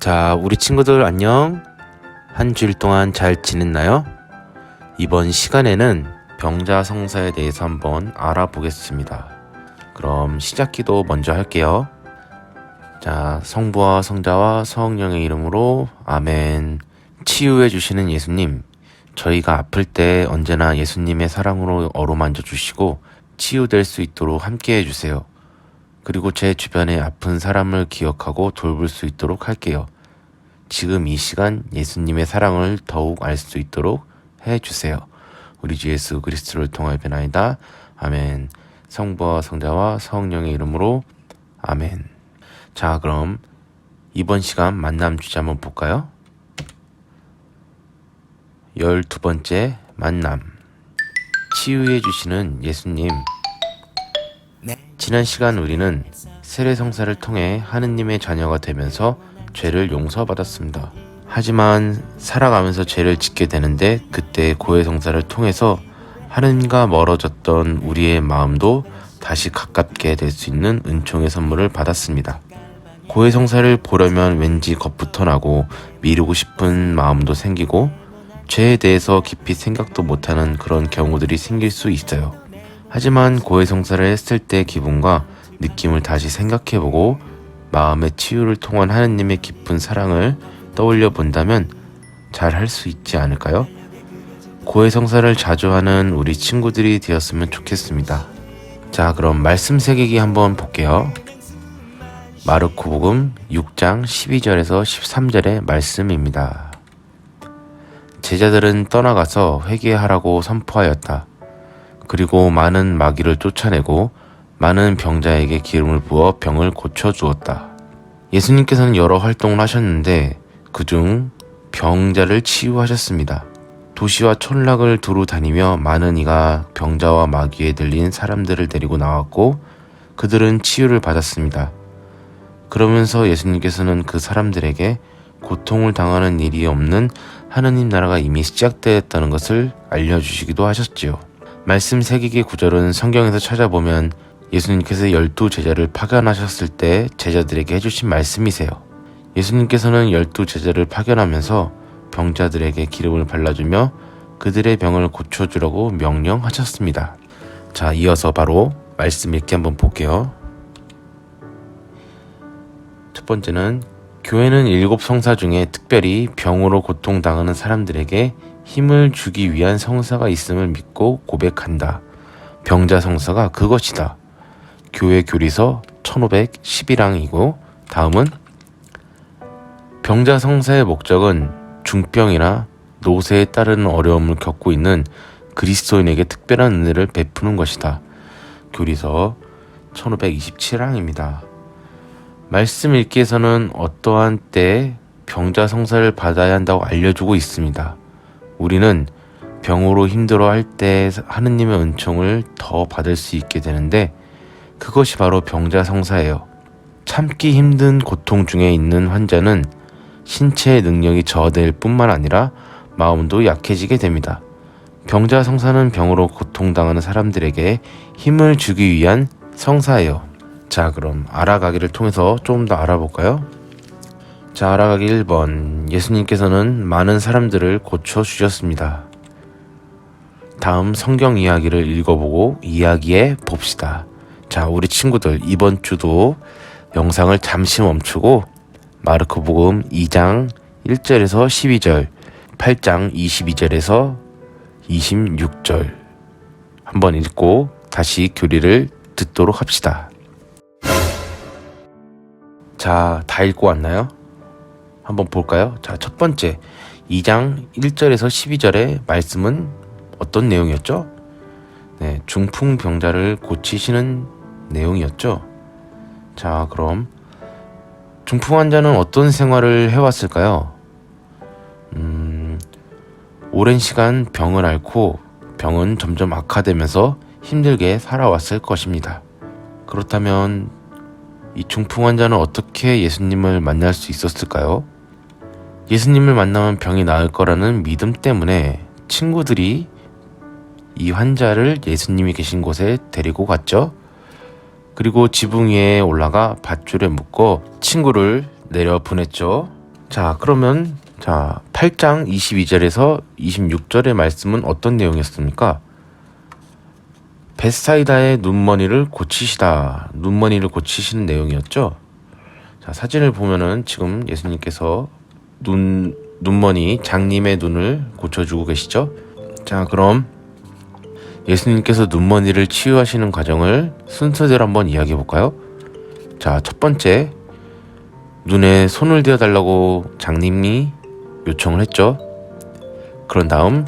자, 우리 친구들 안녕. 한 주일 동안 잘 지냈나요? 이번 시간에는 병자성사에 대해서 한번 알아보겠습니다. 그럼 시작기도 먼저 할게요. 자, 성부와 성자와 성령의 이름으로 아멘. 치유해 주시는 예수님, 저희가 아플 때 언제나 예수님의 사랑으로 어루만져 주시고 치유될 수 있도록 함께 해주세요. 그리고 제 주변에 아픈 사람을 기억하고 돌볼 수 있도록 할게요. 지금 이 시간 예수님의 사랑을 더욱 알 수 있도록 해주세요. 우리 주 예수 그리스도를 통하여 변하이다. 아멘. 성부와 성자와 성령의 이름으로 아멘. 자, 그럼 이번 시간 만남 주제 한번 볼까요? 12번째 만남. 치유해 주시는 예수님. 지난 시간 우리는 세례성사를 통해 하느님의 자녀가 되면서 죄를 용서받았습니다. 하지만 살아가면서 죄를 짓게 되는데 그때 고해성사를 통해서 하느님과 멀어졌던 우리의 마음도 다시 가깝게 될 수 있는 은총의 선물을 받았습니다. 고해성사를 보려면 왠지 겁부터 나고 미루고 싶은 마음도 생기고 죄에 대해서 깊이 생각도 못하는 그런 경우들이 생길 수 있어요. 하지만 고해성사를 했을 때 기분과 느낌을 다시 생각해보고 마음의 치유를 통한 하느님의 깊은 사랑을 떠올려 본다면 잘 할 수 있지 않을까요? 고해성사를 자주 하는 우리 친구들이 되었으면 좋겠습니다. 자, 그럼 말씀 새기기 한번 볼게요. 마르코복음 6장 12절에서 13절의 말씀입니다. 제자들은 떠나가서 회개하라고 선포하였다. 그리고 많은 마귀를 쫓아내고 많은 병자에게 기름을 부어 병을 고쳐주었다. 예수님께서는 여러 활동을 하셨는데 그중 병자를 치유하셨습니다. 도시와 촌락을 두루 다니며 많은 이가 병자와 마귀에 들린 사람들을 데리고 나왔고 그들은 치유를 받았습니다. 그러면서 예수님께서는 그 사람들에게 고통을 당하는 일이 없는 하느님 나라가 이미 시작되었다는 것을 알려주시기도 하셨지요. 말씀 새기기 구절은 성경에서 찾아보면 예수님께서 12제자를 파견하셨을 때 제자들에게 해주신 말씀이세요. 예수님께서는 12제자를 파견하면서 병자들에게 기름을 발라주며 그들의 병을 고쳐주라고 명령하셨습니다. 자, 이어서 바로 말씀 읽기 한번 볼게요. 첫 번째는 교회는 7성사 중에 특별히 병으로 고통당하는 사람들에게 힘을 주기 위한 성사가 있음을 믿고 고백한다. 병자성사가 그것이다. 교회 교리서 1511항이고 다음은 병자성사의 목적은 중병이나 노쇠에 따르는 어려움을 겪고 있는 그리스도인에게 특별한 은혜를 베푸는 것이다. 교리서 1527항입니다. 말씀 읽기에서는 어떠한 때에 병자성사를 받아야 한다고 알려주고 있습니다. 우리는 병으로 힘들어할 때 하느님의 은총을 더 받을 수 있게 되는데 그것이 바로 병자성사예요. 참기 힘든 고통 중에 있는 환자는 신체의 능력이 저하될 뿐만 아니라 마음도 약해지게 됩니다. 병자성사는 병으로 고통당하는 사람들에게 힘을 주기 위한 성사예요. 자, 그럼 알아가기를 통해서 좀 더 알아볼까요? 자, 알아가기 1번. 예수님께서는 많은 사람들을 고쳐주셨습니다. 다음 성경 이야기를 읽어보고 이야기해 봅시다. 자, 우리 친구들 이번 주도 영상을 잠시 멈추고 마르코복음 2장 1절에서 12절, 8장 22절에서 26절 한번 읽고 다시 교리를 듣도록 합시다. 자, 다 읽고 왔나요? 한번 볼까요? 자, 첫 번째 2장 1절에서 12절의 말씀은 어떤 내용이었죠? 네, 중풍병자를 고치시는 내용이었죠. 자, 그럼 중풍 환자는 어떤 생활을 해왔을까요? 오랜 시간 병을 앓고 병은 점점 악화되면서 힘들게 살아왔을 것입니다. 그렇다면 이 중풍 환자는 어떻게 예수님을 만날 수 있었을까요? 예수님을 만나면 병이 나을 거라는 믿음 때문에 친구들이 이 환자를 예수님이 계신 곳에 데리고 갔죠. 그리고 지붕 위에 올라가 밧줄에 묶어 친구를 내려 보냈죠. 자, 그러면 8장 22절에서 26절의 말씀은 어떤 내용이었습니까? 벳사이다의 눈머니를 고치시다. 눈머니를 고치시는 내용이었죠. 자, 사진을 보면은 지금 예수님께서 눈머니, 장님의 눈을 고쳐주고 계시죠. 자, 그럼 예수님께서 눈머니를 치유하시는 과정을 순서대로 한번 이야기해 볼까요? 자, 첫 번째, 눈에 손을 대어달라고 장님이 요청을 했죠. 그런 다음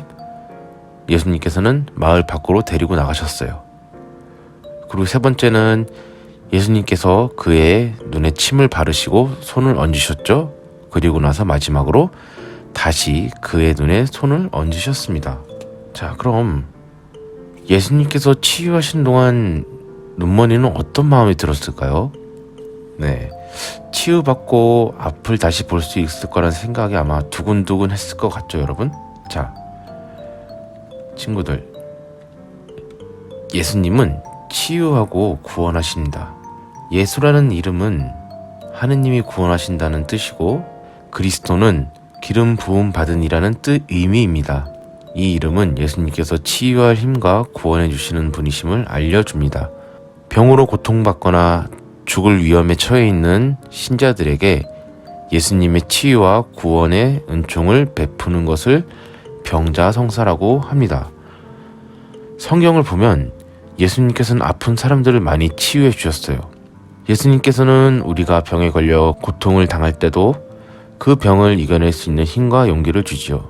예수님께서는 마을 밖으로 데리고 나가셨어요. 그리고 세 번째는 예수님께서 그의 눈에 침을 바르시고 손을 얹으셨죠. 그리고 나서 마지막으로 다시 그의 눈에 손을 얹으셨습니다. 자, 그럼 예수님께서 치유하신 동안 눈머니는 어떤 마음이 들었을까요? 네, 치유받고 앞을 다시 볼 수 있을 거라는 생각이 아마 두근두근 했을 것 같죠, 여러분? 자, 친구들, 예수님은 치유하고 구원하신다. 예수라는 이름은 하느님이 구원하신다는 뜻이고, 그리스도는 기름 부음 받은 이라는 의미입니다. 이 이름은 예수님께서 치유할 힘과 구원해 주시는 분이심을 알려줍니다. 병으로 고통받거나 죽을 위험에 처해 있는 신자들에게 예수님의 치유와 구원의 은총을 베푸는 것을 병자성사라고 합니다. 성경을 보면 예수님께서는 아픈 사람들을 많이 치유해 주셨어요. 예수님께서는 우리가 병에 걸려 고통을 당할 때도 그 병을 이겨낼 수 있는 힘과 용기를 주지요.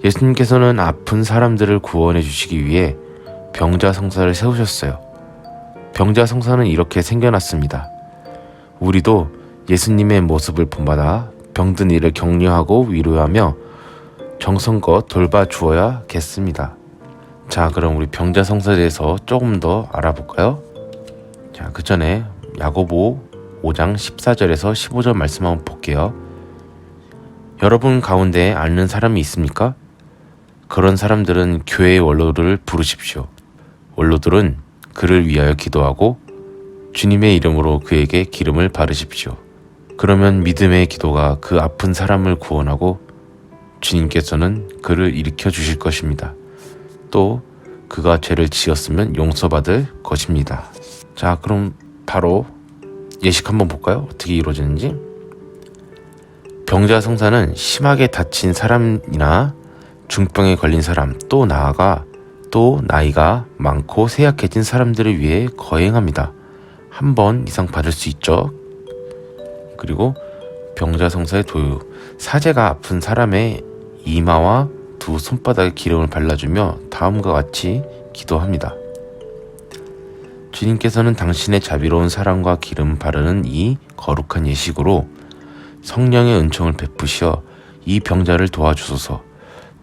예수님께서는 아픈 사람들을 구원해 주시기 위해 병자성사를 세우셨어요. 병자성사는 이렇게 생겨났습니다. 우리도 예수님의 모습을 본받아 병든 이를 격려하고 위로하며 정성껏 돌봐주어야겠습니다. 자, 그럼 우리 병자성사에 대해서 조금 더 알아볼까요? 자, 그 전에 야고보 5장 14절에서 15절 말씀 한번 볼게요. 여러분 가운데 아는 사람이 있습니까? 그런 사람들은 교회의 원로들을 부르십시오. 원로들은 그를 위하여 기도하고 주님의 이름으로 그에게 기름을 바르십시오. 그러면 믿음의 기도가 그 아픈 사람을 구원하고 주님께서는 그를 일으켜 주실 것입니다. 또 그가 죄를 지었으면 용서받을 것입니다. 자, 그럼 바로 예식 한번 볼까요? 어떻게 이루어지는지. 병자성사는 심하게 다친 사람이나 중병에 걸린 사람, 또 나아가 또 나이가 많고 쇠약해진 사람들을 위해 거행합니다. 한 번 이상 받을 수 있죠. 그리고 병자성사의 도유, 사제가 아픈 사람의 이마와 두 손바닥에 기름을 발라주며 다음과 같이 기도합니다. 주님께서는 당신의 자비로운 사랑과 기름 바르는 이 거룩한 예식으로 성령의 은총을 베푸시어 이 병자를 도와주소서.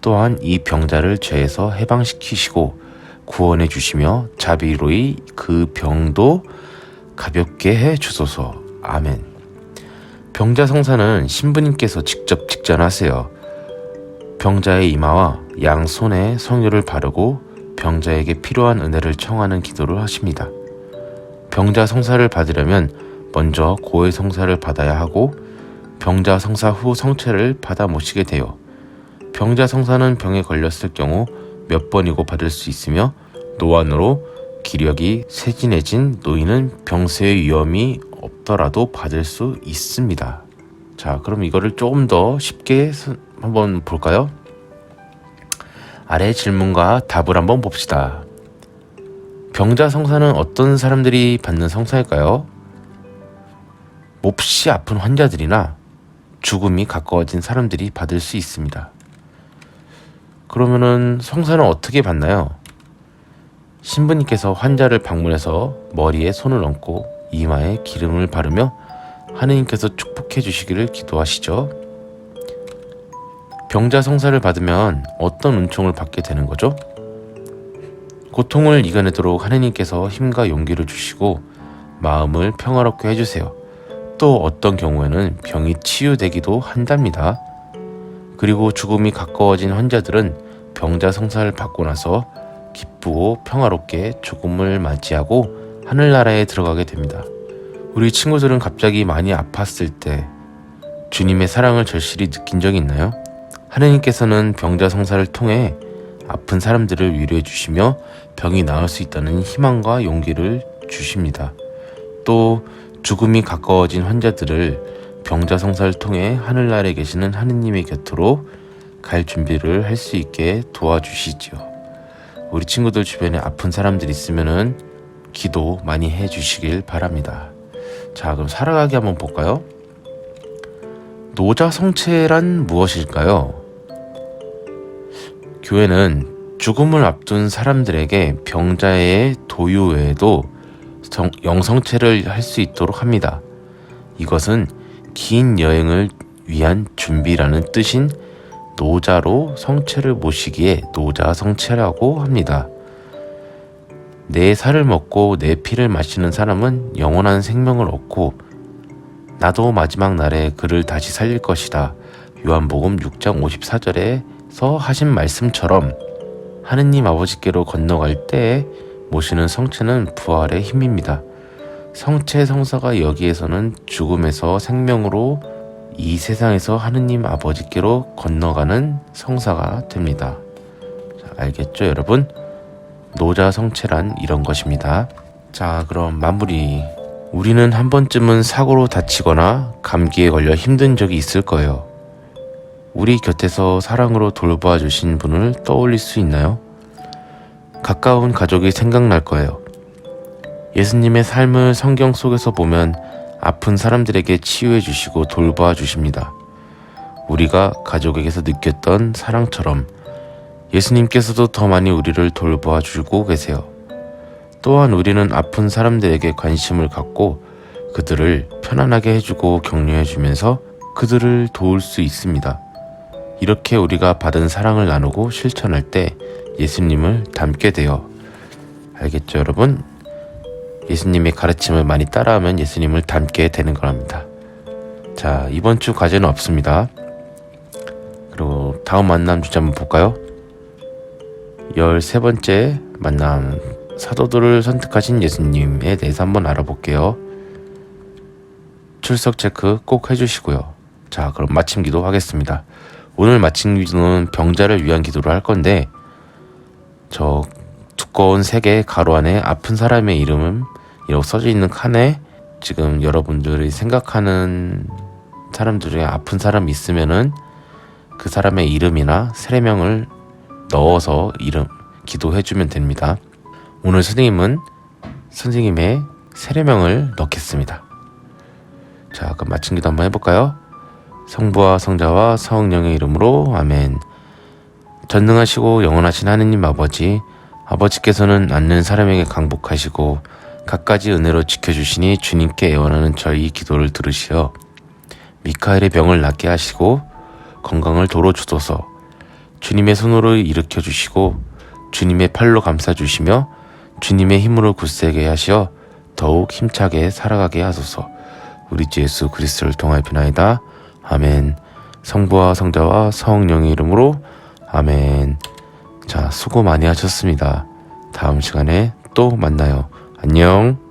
또한 이 병자를 죄에서 해방시키시고 구원해 주시며 자비로이 그 병도 가볍게 해 주소서. 아멘. 병자성사는 신부님께서 직접 직전하세요. 병자의 이마와 양손에 성유를 바르고 병자에게 필요한 은혜를 청하는 기도를 하십니다. 병자성사를 받으려면 먼저 고해 성사를 받아야 하고 병자성사 후 성체를 받아 모시게 돼요. 병자성사는 병에 걸렸을 경우 몇 번이고 받을 수 있으며 노안으로 기력이 쇠진해진 노인은 병세의 위험이 없더라도 받을 수 있습니다. 자, 그럼 이거를 조금 더 쉽게 한번 볼까요? 아래 질문과 답을 한번 봅시다. 병자성사는 어떤 사람들이 받는 성사일까요? 몹시 아픈 환자들이나 죽음이 가까워진 사람들이 받을 수 있습니다. 그러면은 성사는 어떻게 받나요? 신부님께서 환자를 방문해서 머리에 손을 얹고 이마에 기름을 바르며 하느님께서 축복해 주시기를 기도하시죠. 병자 성사를 받으면 어떤 은총을 받게 되는 거죠? 고통을 이겨내도록 하느님께서 힘과 용기를 주시고 마음을 평화롭게 해주세요. 또 어떤 경우에는 병이 치유되기도 한답니다. 그리고 죽음이 가까워진 환자들은 병자 성사를 받고 나서 기쁘고 평화롭게 죽음을 맞이하고 하늘나라에 들어가게 됩니다. 우리 친구들은 갑자기 많이 아팠을 때 주님의 사랑을 절실히 느낀 적이 있나요? 하느님께서는 병자 성사를 통해 아픈 사람들을 위로해 주시며 병이 나을 수 있다는 희망과 용기를 주십니다. 또 죽음이 가까워진 환자들을 병자 성사를 통해 하늘나라에 계시는 하느님의 곁으로 갈 준비를 할 수 있게 도와주시지요. 우리 친구들 주변에 아픈 사람들 있으면은 기도 많이 해주시길 바랍니다. 자, 그럼 살아가기 한번 볼까요? 노자성체란 무엇일까요? 교회는 죽음을 앞둔 사람들에게 병자의 도유 외에도 영성체를 할 수 있도록 합니다. 이것은 긴 여행을 위한 준비라는 뜻인 노자로 성체를 모시기에 노자성체라고 합니다. 내 살을 먹고 내 피를 마시는 사람은 영원한 생명을 얻고 나도 마지막 날에 그를 다시 살릴 것이다. 요한복음 6장 54절에서 하신 말씀처럼 하느님 아버지께로 건너갈 때에 모시는 성체는 부활의 힘입니다. 성체 성사가 여기에서는 죽음에서 생명으로 이 세상에서 하느님 아버지께로 건너가는 성사가 됩니다. 자, 알겠죠, 여러분? 노자 성체란 이런 것입니다. 자, 그럼 마무리. 우리는 한 번쯤은 사고로 다치거나 감기에 걸려 힘든 적이 있을 거예요. 우리 곁에서 사랑으로 돌보아 주신 분을 떠올릴 수 있나요? 가까운 가족이 생각날 거예요. 예수님의 삶을 성경 속에서 보면 아픈 사람들에게 치유해 주시고 돌보아 주십니다. 우리가 가족에게서 느꼈던 사랑처럼 예수님께서도 더 많이 우리를 돌보아 주고 계세요. 또한 우리는 아픈 사람들에게 관심을 갖고 그들을 편안하게 해주고 격려해주면서 그들을 도울 수 있습니다. 이렇게 우리가 받은 사랑을 나누고 실천할 때 예수님을 닮게 돼요. 알겠죠, 여러분? 예수님의 가르침을 많이 따라하면 예수님을 닮게 되는 거랍니다. 자, 이번 주 과제는 없습니다. 그리고 다음 만남 주제 한번 볼까요? 13번째 만남, 사도들을 선택하신 예수님에 대해서 한번 알아볼게요. 출석 체크 꼭 해주시고요. 자, 그럼 마침 기도 하겠습니다. 오늘 마침 기도는 병자를 위한 기도를 할 건데, 저 두꺼운 3개 가로 안에 아픈 사람의 이름은 이렇게 써져 있는 칸에 지금 여러분들이 생각하는 사람들 중에 아픈 사람이 있으면은 그 사람의 이름이나 세례명을 넣어서 기도해주면 됩니다. 오늘 선생님은 선생님의 세례명을 넣겠습니다. 자, 그럼 마침 기도 한번 해볼까요? 성부와 성자와 성령의 이름으로 아멘. 전능하시고 영원하신 하느님 아버지께서는 앉는 사람에게 강복하시고 갖가지 은혜로 지켜주시니 주님께 애원하는 저희 기도를 들으시어 미카엘의 병을 낫게 하시고 건강을 도로 주소서. 주님의 손으로 일으켜 주시고 주님의 팔로 감싸 주시며 주님의 힘으로 굳세게 하시어 더욱 힘차게 살아가게 하소서. 우리 주 예수 그리스도를 통하여 비나이다. 아멘. 성부와 성자와 성령의 이름으로 아멘. 자, 수고 많이 하셨습니다. 다음 시간에 또 만나요. 안녕.